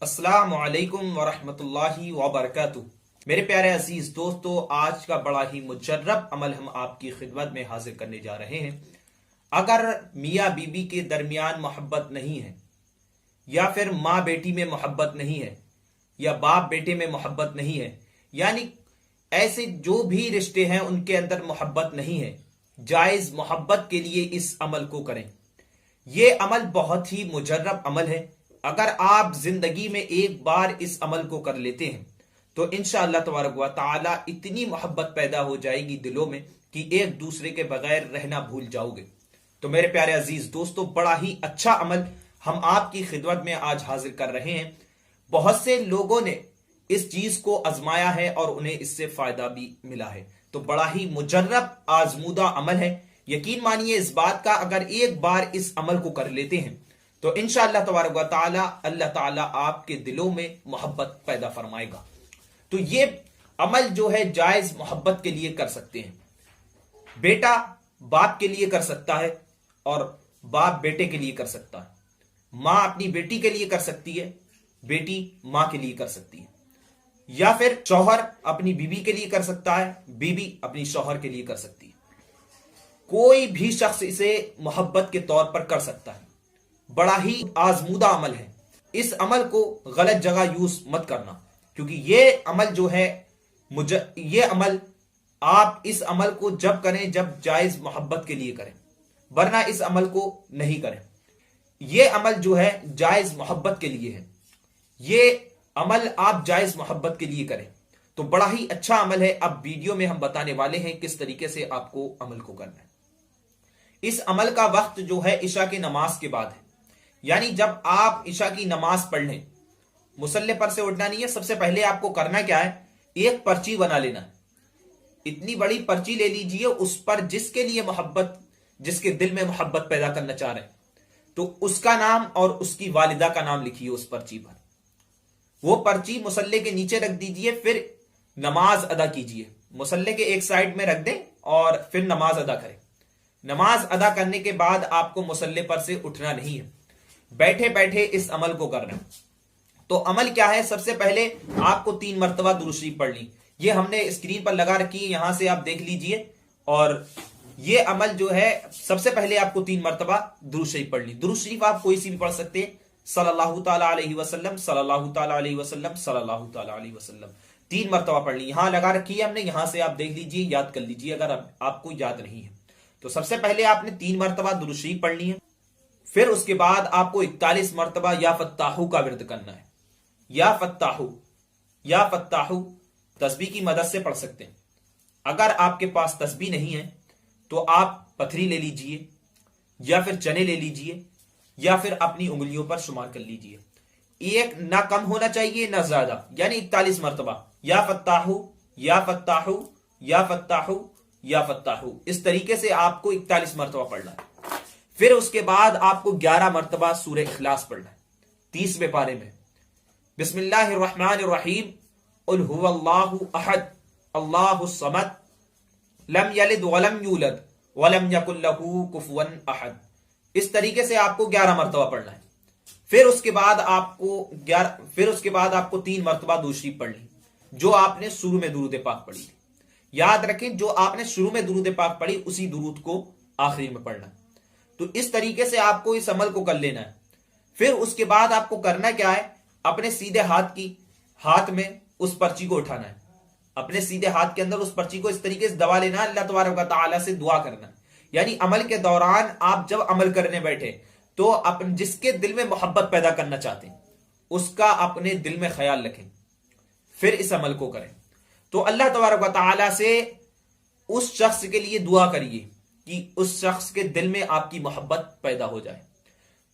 अस्सलामु अलैकुम वरहमतुल्लाहि वबरकातुहू। मेरे प्यारे अजीज दोस्तों, आज का बड़ा ही मुजर्रब अमल हम आपकी खिदमत में हाजिर करने जा रहे हैं। अगर मियाँ बीबी के दरमियान मोहब्बत नहीं है, या फिर माँ बेटी में मोहब्बत नहीं है, या बाप बेटे में मोहब्बत नहीं है, यानी ऐसे जो भी रिश्ते हैं उनके अंदर मोहब्बत नहीं है, जायज मोहब्बत के लिए इस अमल को करें। यह अमल बहुत ही मुजर्रब अमल है। अगर आप जिंदगी में एक बार इस अमल को कर लेते हैं तो इंशाअल्लाह तबारक व तआला इतनी मोहब्बत पैदा हो जाएगी दिलों में कि एक दूसरे के बगैर रहना भूल जाओगे। तो मेरे प्यारे अजीज दोस्तों, बड़ा ही अच्छा अमल हम आपकी खिदमत में आज हाजिर कर रहे हैं। बहुत से लोगों ने इस चीज को आजमाया है और उन्हें इससे फायदा भी मिला है। तो बड़ा ही मुजर्रब आजमूदा अमल है। यकीन मानिए इस बात का, अगर एक बार इस अमल को कर लेते हैं तो इंशाअल्लाह तबारक व तआला अल्लाह ताला आपके दिलों में मोहब्बत पैदा फरमाएगा। तो ये अमल जो है जायज मोहब्बत के लिए कर सकते हैं। बेटा बाप के लिए कर सकता है और बाप बेटे के लिए कर सकता है। मां अपनी बेटी के लिए कर सकती है, बेटी मां के लिए कर सकती है, या फिर शौहर अपनी बीवी के लिए कर सकता है, बीवी अपनी शौहर के लिए कर सकती है। कोई भी शख्स इसे मोहब्बत के तौर पर कर सकता है। बड़ा ही आजमूदा अमल है। इस अमल को गलत जगह यूज मत करना, क्योंकि ये अमल जो है ये अमल आप इस अमल को जब करें जब जायज मोहब्बत के लिए करें, वरना इस अमल को नहीं करें। ये अमल जो है जायज मोहब्बत के लिए है। ये अमल आप जायज मोहब्बत के लिए करें तो बड़ा ही अच्छा अमल है। अब वीडियो में हम बताने वाले हैं किस तरीके से आपको अमल को करना है। इस अमल का वक्त जो है इशा की नमाज के बाद है, यानी जब आप इशा की नमाज पढ़ लें, मुसल्ले पर से उठना नहीं है। सबसे पहले आपको करना क्या है, एक पर्ची बना लेना है। इतनी बड़ी पर्ची ले लीजिए, उस पर जिसके लिए मोहब्बत, जिसके दिल में मोहब्बत पैदा करना चाह रहे हैं, तो उसका नाम और उसकी वालिदा का नाम लिखिए उस पर्ची पर। वो पर्ची मुसल्ले के नीचे रख दीजिए, फिर नमाज अदा कीजिए। मुसल्ले के एक साइड में रख दें और फिर नमाज अदा करें। नमाज अदा करने के बाद आपको मुसल्ले पर से उठना नहीं है, बैठे बैठे इस अमल को करना है। तो अमल क्या है, सबसे पहले आपको 3 मरतबा दुरूद शरीफ पढ़नी। ये हमने स्क्रीन पर लगा रखी है, यहां से आप देख लीजिए। और ये अमल जो है सबसे पहले आपको 3 मरतबा दुरूद शरीफ पढ़नी। दुरूद शरीफ आप कोई सी भी पढ़ सकते हैं, सल्लल्लाहु ताला अलैहि वसल्लम, सल्लल्लाहु ताला अलैहि वसल्लम, सल्लल्लाहु ताला अलैहि वसल्लम। 3 मरतबा पढ़नी। यहां लगा रखी है हमने, यहां से आप देख लीजिए, याद कर लीजिए अगर आपको याद नहीं है तो। सबसे पहले आपने 3 मरतबा दुरूद शरीफ पढ़नी है। फिर उसके बाद आपको 41 मरतबा या फत्ताहू का विर्द करना है। या फत्ताहू, या फत्ताहू तस्बीह की मदद से पढ़ सकते हैं। अगर आपके पास तस्बीह नहीं है तो आप पथरी ले लीजिए, या फिर चने ले लीजिए, या फिर अपनी उंगलियों पर शुमार कर लीजिए। एक ना कम होना चाहिए ना ज्यादा, यानी 41 मरतबा या फत्ताहू, या फत्ताहू, या फत्ताहू, या फत्ताहू। इस तरीके से आपको 41 मरतबा पढ़ना है। फिर उसके बाद आपको 11 मरतबा सूरह इखलास पढ़ना है। 30वें पारे में बिस्मिल्लाहिर्रहमानिर्रहीम, कुल हुवल्लाहु अहद, अल्लाहुस समद, लम यलिद वलम यूलद वलम यकुल लहू कुफुवन अहद। इस तरीके से आपको 11 मरतबा पढ़ना है। फिर उसके बाद आपको 3 मरतबा दुरूद शरीफ पढ़नी, जो आपने शुरू में दुरूद पाक पढ़ी। याद रखें, जो आपने शुरू में दुरूद पाक पढ़ी उसी दुरूद को आखिरी में पढ़ना है। तो इस तरीके से आपको इस अमल को कर लेना है। फिर उसके बाद आपको करना क्या है, अपने सीधे हाथ में उस पर्ची को उठाना है। अपने सीधे हाथ के अंदर उस पर्ची को इस तरीके से दबा लेना है। अल्लाह तबारक व तआला से दुआ करना है। यानी अमल के दौरान आप जब अमल करने बैठे तो अपने जिसके दिल में मोहब्बत पैदा करना चाहते हैं उसका अपने दिल में ख्याल रखें, फिर इस अमल को करें। तो अल्लाह तबारक व तआला से उस शख्स के लिए दुआ करिए कि उस शख्स के दिल में आपकी मोहब्बत पैदा हो जाए।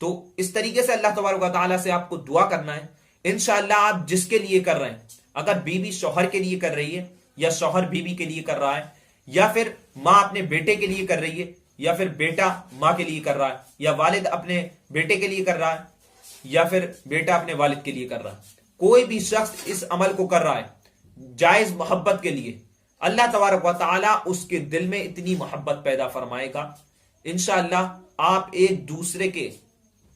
तो इस तरीके से अल्लाह तबारक व तआला से आपको दुआ करना है। इंशाअल्लाह आप जिसके लिए कर रहे हैं, अगर बीवी शौहर के लिए कर रही है, या शौहर बीवी के लिए कर रहा है, या फिर मां अपने बेटे के लिए कर रही है, या फिर बेटा मां के लिए कर रहा है, या वालिद अपने बेटे के लिए कर रहा है, या फिर बेटा अपने वालिद के लिए कर रहा है, कोई भी शख्स इस अमल को कर रहा है जायज मोहब्बत के लिए, अल्लाह तबारक व तआला उसके दिल में इतनी मोहब्बत पैदा फरमाएगा। इंशाअल्लाह आप एक दूसरे के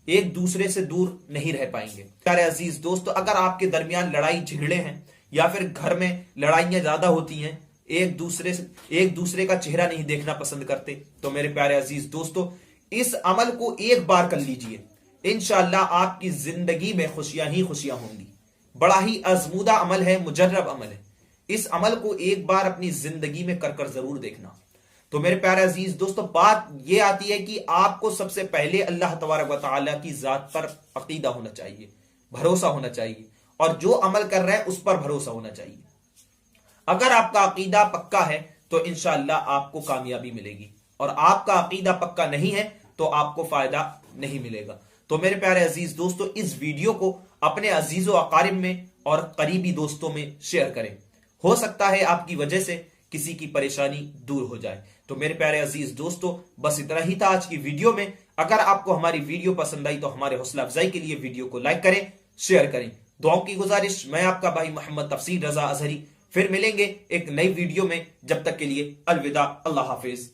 एक दूसरे से दूर नहीं रह पाएंगे। प्यारे अजीज दोस्तों, अगर आपके दरमियान लड़ाई झगड़े हैं या फिर घर में लड़ाइयां ज्यादा होती हैं, एक दूसरे का चेहरा नहीं देखना पसंद करते, तो मेरे प्यारे अजीज दोस्तों इस अमल को एक बार कर लीजिए। इंशाअल्लाह आपकी जिंदगी में खुशियां ही खुशियां होंगी। बड़ा ही आजमूदा अमल है, मुजर्रब अमल है। इस अमल को एक बार अपनी जिंदगी में कर जरूर देखना। तो मेरे प्यारे अजीज दोस्तों, बात यह आती है कि आपको सबसे पहले अल्लाह तबारक व तआला की जात पर अकीदा होना चाहिए, भरोसा होना चाहिए, और जो अमल कर रहे हैं उस पर भरोसा होना चाहिए। अगर आपका अकीदा पक्का है तो इंशाअल्लाह आपको कामयाबी मिलेगी, और आपका अकीदा पक्का नहीं है तो आपको फायदा नहीं मिलेगा। तो मेरे प्यारे अजीज दोस्तों, इस वीडियो को अपने अजीजों अकारिब में और करीबी दोस्तों में शेयर करें। हो सकता है आपकी वजह से किसी की परेशानी दूर हो जाए। तो मेरे प्यारे अजीज दोस्तों, बस इतना ही था आज की वीडियो में। अगर आपको हमारी वीडियो पसंद आई तो हमारे हौसला अफजाई के लिए वीडियो को लाइक करें, शेयर करें। दुआओं की गुजारिश, मैं आपका भाई मोहम्मद तफसीर रजा अजहरी। फिर मिलेंगे एक नई वीडियो में, जब तक के लिए अलविदा, अल्लाह हाफिज।